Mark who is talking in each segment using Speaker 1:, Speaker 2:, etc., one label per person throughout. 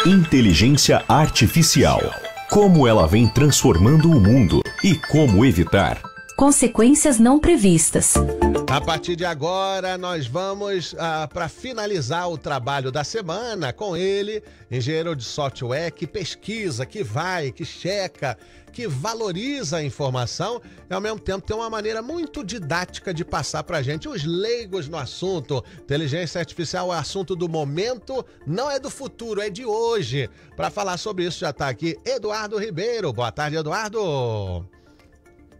Speaker 1: Inteligência Artificial. Como ela vem transformando o mundo e como evitar
Speaker 2: consequências não previstas.
Speaker 3: A partir de agora, nós vamos para finalizar o trabalho da semana com ele, engenheiro de software que pesquisa, que vai, que checa, que valoriza a informação e, ao mesmo tempo, tem uma maneira muito didática de passar para a gente os leigos no assunto. Inteligência artificial é assunto do momento, não é do futuro, é de hoje. Para falar sobre isso já está aqui Eduardo Ribeiro. Boa tarde, Eduardo.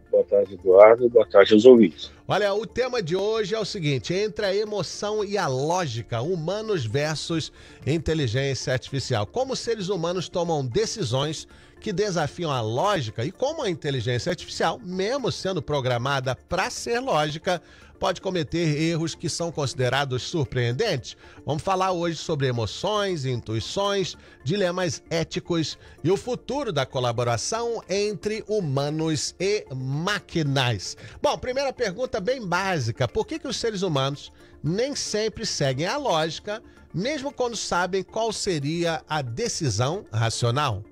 Speaker 4: Boa tarde, Eduardo. Boa tarde aos ouvintes.
Speaker 3: Olha, o tema de hoje é o seguinte: entre a emoção e a lógica, humanos versus inteligência artificial. Como os seres humanos tomam decisões que desafiam a lógica e como a inteligência artificial, mesmo sendo programada para ser lógica, pode cometer erros que são considerados surpreendentes. Vamos falar hoje sobre emoções, intuições, dilemas éticos e o futuro da colaboração entre humanos e máquinas. Bom, primeira pergunta bem básica: por que os seres humanos nem sempre seguem a lógica, mesmo quando sabem qual seria a decisão racional?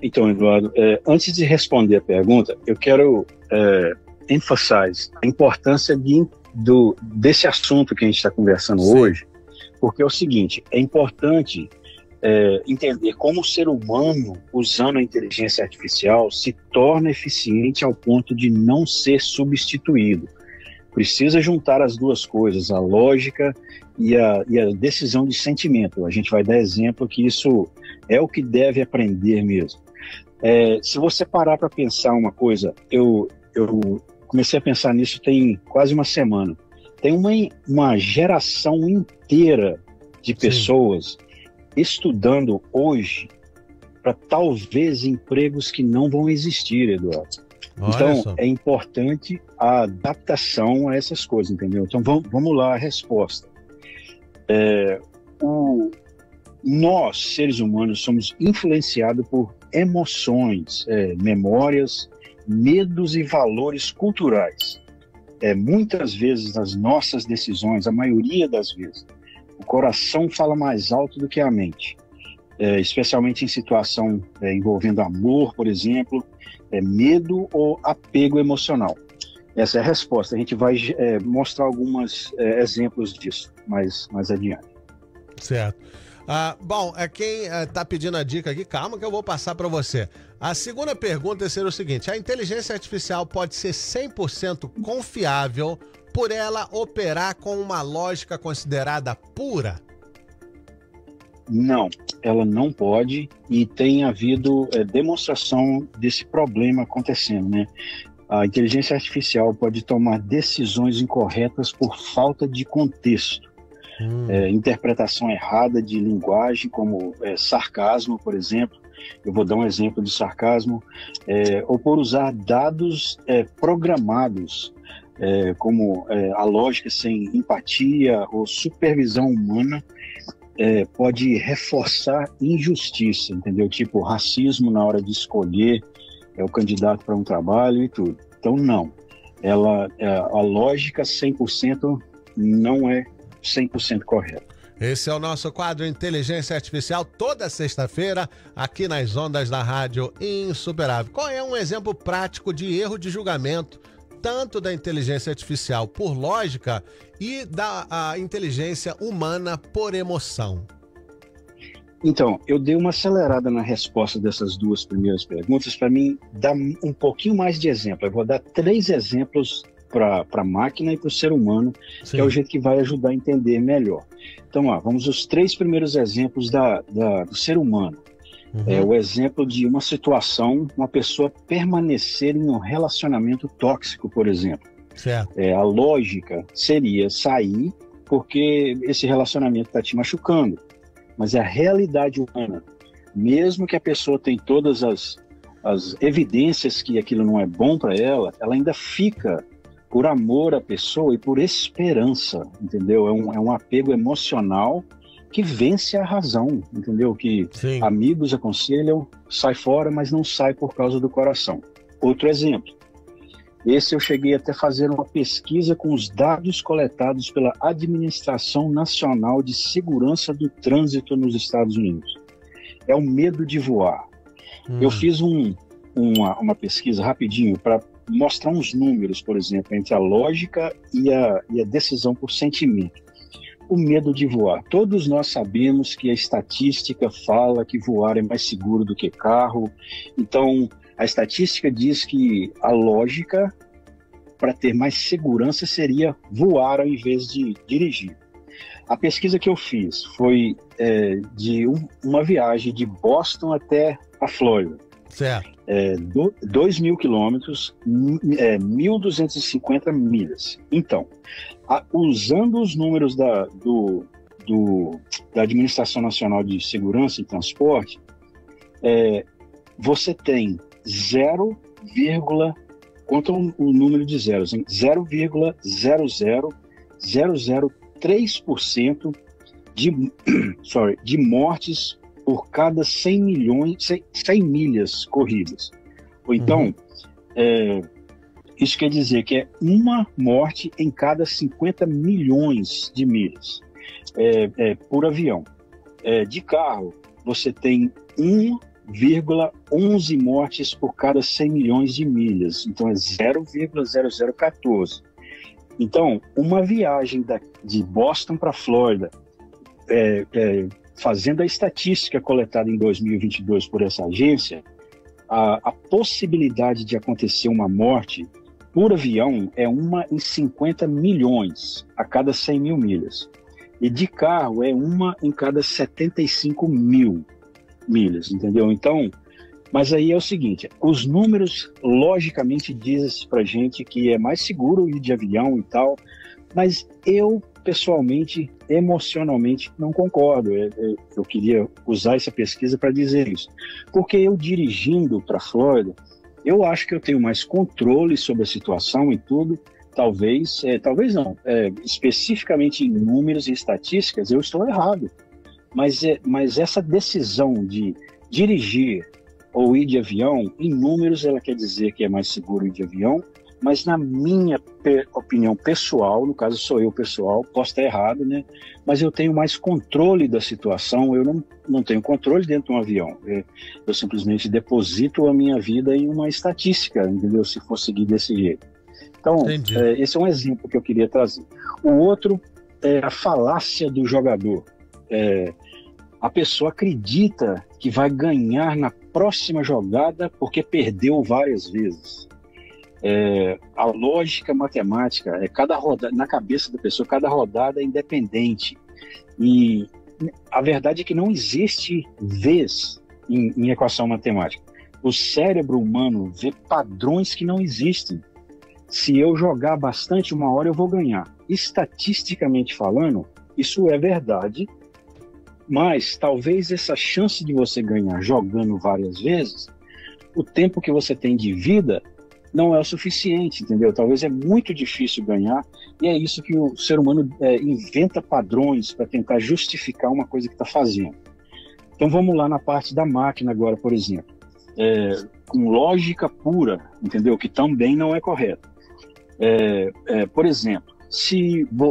Speaker 4: Então, Eduardo, antes de responder a pergunta, eu quero enfatizar a importância desse assunto que a gente está conversando hoje, porque é o seguinte: é importante entender como o ser humano, usando a inteligência artificial, se torna eficiente ao ponto de não ser substituído. Precisa juntar as duas coisas, a lógica e a decisão de sentimento. A gente vai dar exemplo que isso é o que deve aprender mesmo. Se você parar para pensar uma coisa, eu comecei a pensar nisso tem quase uma semana. Tem uma geração inteira de pessoas estudando hoje para talvez empregos que não vão existir, Eduardo. Então, é importante a adaptação a essas coisas, entendeu? Então, vamos lá, a resposta. Nós, seres humanos, somos influenciados por emoções, memórias, medos e valores culturais. Muitas vezes, nas nossas decisões, a maioria das vezes, o coração fala mais alto do que a mente. Especialmente em situação envolvendo amor, por exemplo, medo ou apego emocional. Essa é a resposta. A gente vai mostrar alguns exemplos disso mais adiante.
Speaker 3: Certo. Bom, quem está pedindo a dica aqui, calma que eu vou passar para você. A segunda pergunta seria o seguinte: a inteligência artificial pode ser 100% confiável por ela operar com uma lógica considerada pura?
Speaker 4: Não, ela não pode, e tem havido demonstração desse problema acontecendo, né? A inteligência artificial pode tomar decisões incorretas por falta de contexto. Interpretação errada de linguagem, como sarcasmo, por exemplo. Eu vou dar um exemplo de sarcasmo. Ou por usar dados programados, como a lógica sem empatia ou supervisão humana, pode reforçar injustiça, entendeu? Tipo racismo na hora de escolher o candidato para um trabalho e tudo. Então, não. A lógica 100% não é 100% correta.
Speaker 3: Esse é o nosso quadro Inteligência Artificial, toda sexta-feira, aqui nas ondas da Rádio Insuperável. Qual é um exemplo prático de erro de julgamento, tanto da inteligência artificial por lógica e da inteligência humana por emoção?
Speaker 4: Então, eu dei uma acelerada na resposta dessas duas primeiras perguntas para mim dar um pouquinho mais de exemplo. Eu vou dar 3 exemplos para a máquina e para o ser humano, que é o jeito que vai ajudar a entender melhor. Então, vamos aos 3 primeiros exemplos do ser humano. O exemplo de uma situação, uma pessoa permanecer em um relacionamento tóxico, por exemplo.
Speaker 3: Certo.
Speaker 4: A lógica seria sair porque esse relacionamento está te machucando. Mas é a realidade humana. Mesmo que a pessoa tenha todas as evidências que aquilo não é bom para ela ainda fica por amor à pessoa e por esperança, entendeu? É um apego emocional que vence a razão, entendeu? Que amigos aconselham, sai fora, mas não sai por causa do coração. Outro exemplo, Esse eu cheguei até a fazer uma pesquisa com os dados coletados pela Administração Nacional de Segurança do Trânsito nos Estados Unidos. É o medo de voar. Eu fiz uma pesquisa rapidinho para mostrar uns números, por exemplo, entre a lógica e a decisão por sentimento. O medo de voar. Todos nós sabemos que a estatística fala que voar é mais seguro do que carro. Então, a estatística diz que a lógica para ter mais segurança seria voar ao invés de dirigir. A pesquisa que eu fiz foi de uma viagem de Boston até a Flórida.
Speaker 3: Certo.
Speaker 4: 2.000 quilômetros, 1.250 milhas. Então, usando os números da Administração Nacional de Segurança e Transporte, você tem conta o número de zeros, 0,00003% de mortes por cada 100 milhas corridas. Ou então, isso quer dizer que é uma morte em cada 50 milhões de milhas por avião. De carro, você tem 1,11 mortes por cada 100 milhões de milhas. Então, é 0,0014. Então, uma viagem de Boston para a Flórida, fazendo a estatística coletada em 2022 por essa agência, a possibilidade de acontecer uma morte por avião é 1 em 50 milhões a cada 100 mil milhas. E de carro é 1 em cada 75 mil milhas, entendeu? Então, mas aí é o seguinte, os números logicamente dizem pra gente que é mais seguro ir de avião e tal, mas eu, pessoalmente, emocionalmente, não concordo. Eu queria usar essa pesquisa para dizer isso. Porque eu dirigindo para a Flórida, eu acho que eu tenho mais controle sobre a situação e tudo. Talvez não. Especificamente em números e estatísticas, eu estou errado. Mas essa decisão de dirigir ou ir de avião, em números ela quer dizer que é mais seguro ir de avião, mas na minha opinião pessoal, no caso sou eu pessoal, posso estar errado, né? Mas eu tenho mais controle da situação, eu não tenho controle dentro de um avião. Eu simplesmente deposito a minha vida em uma estatística, entendeu? Se for seguir desse jeito. Então, esse é um exemplo que eu queria trazer. O outro é a falácia do jogador. A pessoa acredita que vai ganhar na próxima jogada porque perdeu várias vezes. A lógica matemática, cada rodada, na cabeça da pessoa, cada rodada é independente. E a verdade é que não existe vez em equação matemática. O cérebro humano vê padrões que não existem. Se eu jogar bastante, uma hora eu vou ganhar. Estatisticamente falando, isso é verdade, mas talvez essa chance de você ganhar jogando várias vezes, o tempo que você tem de vida não é o suficiente, entendeu? Talvez é muito difícil ganhar, e é isso que o ser humano inventa padrões para tentar justificar uma coisa que está fazendo. Então vamos lá na parte da máquina agora, por exemplo. Com lógica pura, entendeu? Que também não é correto. Por exemplo,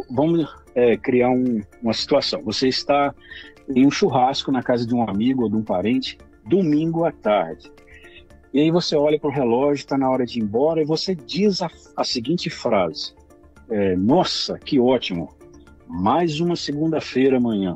Speaker 4: vamos criar uma situação. Você está em um churrasco na casa de um amigo ou de um parente, domingo à tarde. E aí você olha para o relógio, está na hora de ir embora, e você diz a seguinte frase: nossa, que ótimo, mais uma segunda-feira amanhã.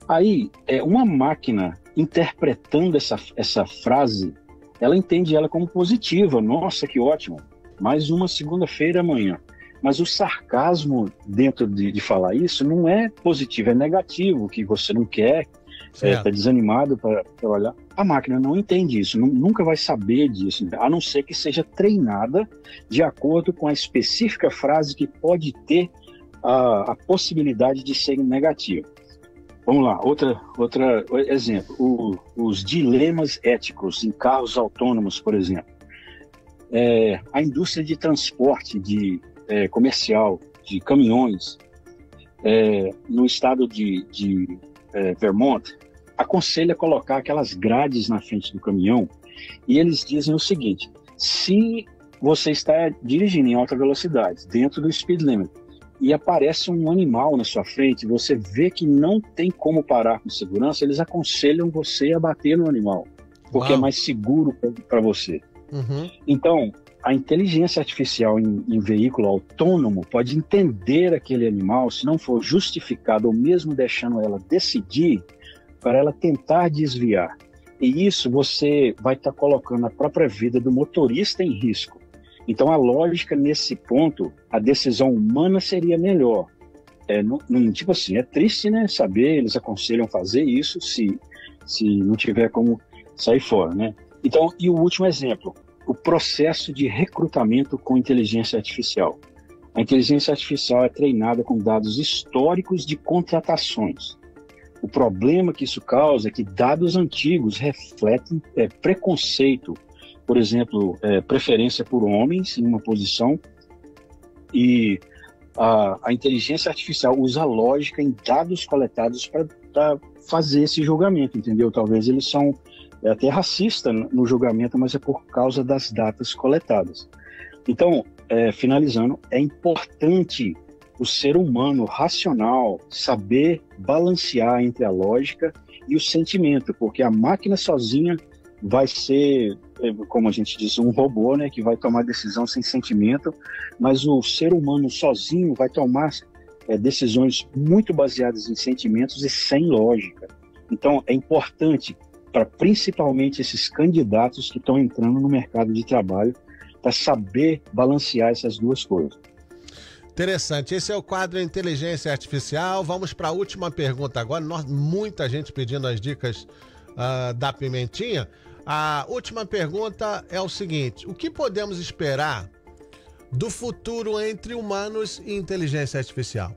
Speaker 4: Aí, uma máquina interpretando essa frase, ela entende ela como positiva. Nossa, que ótimo, mais uma segunda-feira amanhã. Mas o sarcasmo dentro de falar isso não é positivo, é negativo, que você não quer, está desanimado para trabalhar. A máquina não entende isso, nunca vai saber disso, a não ser que seja treinada de acordo com a específica frase que pode ter a possibilidade de ser negativa. Vamos lá, outro exemplo, os dilemas éticos em carros autônomos, por exemplo. A indústria de transporte comercial, de caminhões, no estado de Vermont, aconselha colocar aquelas grades na frente do caminhão, e eles dizem o seguinte: se você está dirigindo em alta velocidade, dentro do speed limit, e aparece um animal na sua frente, você vê que não tem como parar com segurança, eles aconselham você a bater no animal, porque é mais seguro para você. Então, a inteligência artificial em veículo autônomo pode entender aquele animal, se não for justificado ou mesmo deixando ela decidir, para ela tentar desviar. E isso você vai estar colocando a própria vida do motorista em risco. Então, a lógica nesse ponto, a decisão humana seria melhor. Tipo assim, é triste, né, saber, eles aconselham fazer isso se não tiver como sair fora, né? Então, e o último exemplo, o processo de recrutamento com inteligência artificial. A inteligência artificial é treinada com dados históricos de contratações. O problema que isso causa é que dados antigos refletem preconceito, por exemplo, preferência por homens em uma posição, e a inteligência artificial usa a lógica em dados coletados para fazer esse julgamento, entendeu? Talvez eles são até racistas no julgamento, mas é por causa das datas coletadas. Então, finalizando, é importante o ser humano racional saber balancear entre a lógica e o sentimento, porque a máquina sozinha vai ser, como a gente diz, um robô, né, que vai tomar decisão sem sentimento, mas o ser humano sozinho vai tomar decisões muito baseadas em sentimentos e sem lógica. Então, é importante para principalmente esses candidatos que estão entrando no mercado de trabalho, para saber balancear essas duas coisas.
Speaker 3: Interessante. Esse é o quadro Inteligência Artificial. Vamos para a última pergunta agora. Muita gente pedindo as dicas da Pimentinha. A última pergunta é o seguinte: o que podemos esperar do futuro entre humanos e inteligência artificial?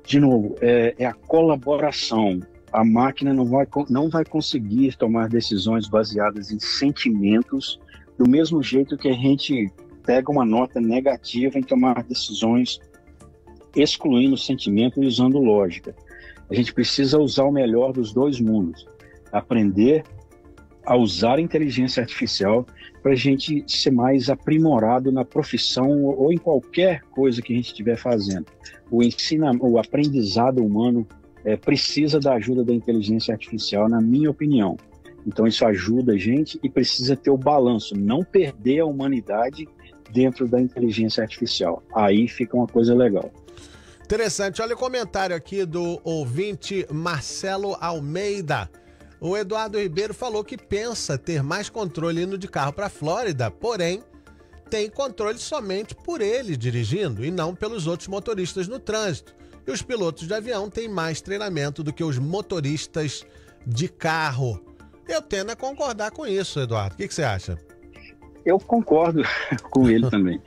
Speaker 4: De novo, é a colaboração. A máquina não vai conseguir tomar decisões baseadas em sentimentos, do mesmo jeito que a gente pega uma nota negativa em tomar decisões excluindo o sentimento e usando lógica. A gente precisa usar o melhor dos dois mundos, aprender a usar a inteligência artificial para a gente ser mais aprimorado na profissão ou em qualquer coisa que a gente estiver fazendo. O aprendizado humano precisa da ajuda da inteligência artificial, na minha opinião. Então isso ajuda a gente e precisa ter o balanço, não perder a humanidade dentro da inteligência artificial. Aí fica uma coisa legal.
Speaker 3: Interessante. Olha o comentário aqui do ouvinte Marcelo Almeida. O Eduardo Ribeiro falou que pensa ter mais controle indo de carro para a Flórida, porém tem controle somente por ele dirigindo e não pelos outros motoristas no trânsito. E os pilotos de avião têm mais treinamento do que os motoristas de carro. Eu tendo a concordar com isso, Eduardo. O que você acha?
Speaker 4: Eu concordo com ele também,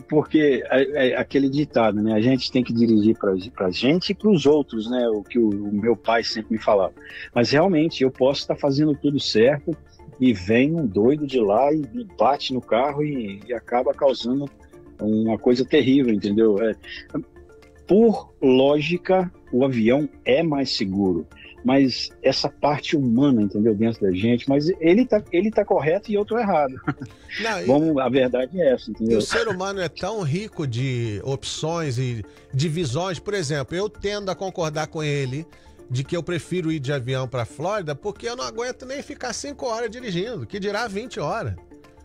Speaker 4: porque é aquele ditado, né? A gente tem que dirigir para a gente e para os outros, né? O que o meu pai sempre me falava. Mas realmente eu posso estar fazendo tudo certo e vem um doido de lá e bate no carro e acaba causando uma coisa terrível, entendeu? Por lógica, o avião é mais seguro. Mas essa parte humana, entendeu, dentro da gente, mas ele tá correto e eu tô errado. Não, a verdade é essa, entendeu?
Speaker 3: E o ser humano é tão rico de opções e de visões. Por exemplo, eu tendo a concordar com ele de que eu prefiro ir de avião para a Flórida porque eu não aguento nem ficar 5 horas dirigindo, que dirá 20 horas.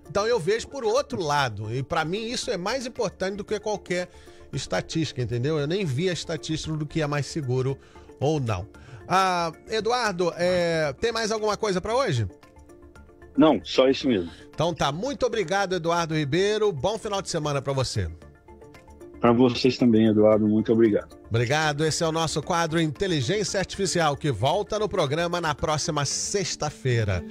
Speaker 3: Então eu vejo por outro lado, e para mim isso é mais importante do que qualquer estatística, entendeu? Eu nem vi a estatística do que é mais seguro ou não. Eduardo, tem mais alguma coisa para hoje?
Speaker 4: Não, só isso mesmo.
Speaker 3: Então tá, muito obrigado, Eduardo Ribeiro. Bom final de semana para você.
Speaker 4: Para vocês também, Eduardo, muito obrigado.
Speaker 3: Obrigado, esse é o nosso quadro Inteligência Artificial, que volta no programa na próxima sexta-feira.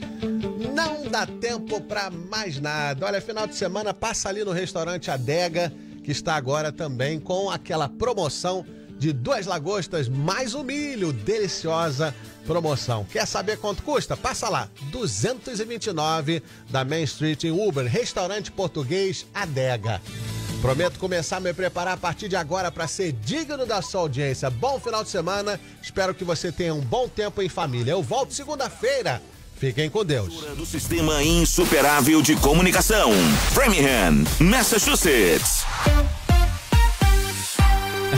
Speaker 3: Não dá tempo para mais nada. Olha, final de semana passa ali no restaurante Adega, que está agora também com aquela promoção de 2 lagostas mais um milho, deliciosa promoção. Quer saber quanto custa? Passa lá, 229 da Main Street em Uber, restaurante português Adega. Prometo começar a me preparar a partir de agora para ser digno da sua audiência. Bom final de semana, espero que você tenha um bom tempo em família. Eu volto segunda-feira. Fiquem com Deus.
Speaker 1: Do Sistema Insuperável de Comunicação, Framingham, Massachusetts.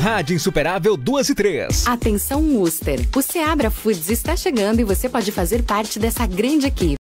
Speaker 5: Rádio Insuperável 2 e 3.
Speaker 2: Atenção, Worcester. O Seabra Foods está chegando e você pode fazer parte dessa grande equipe.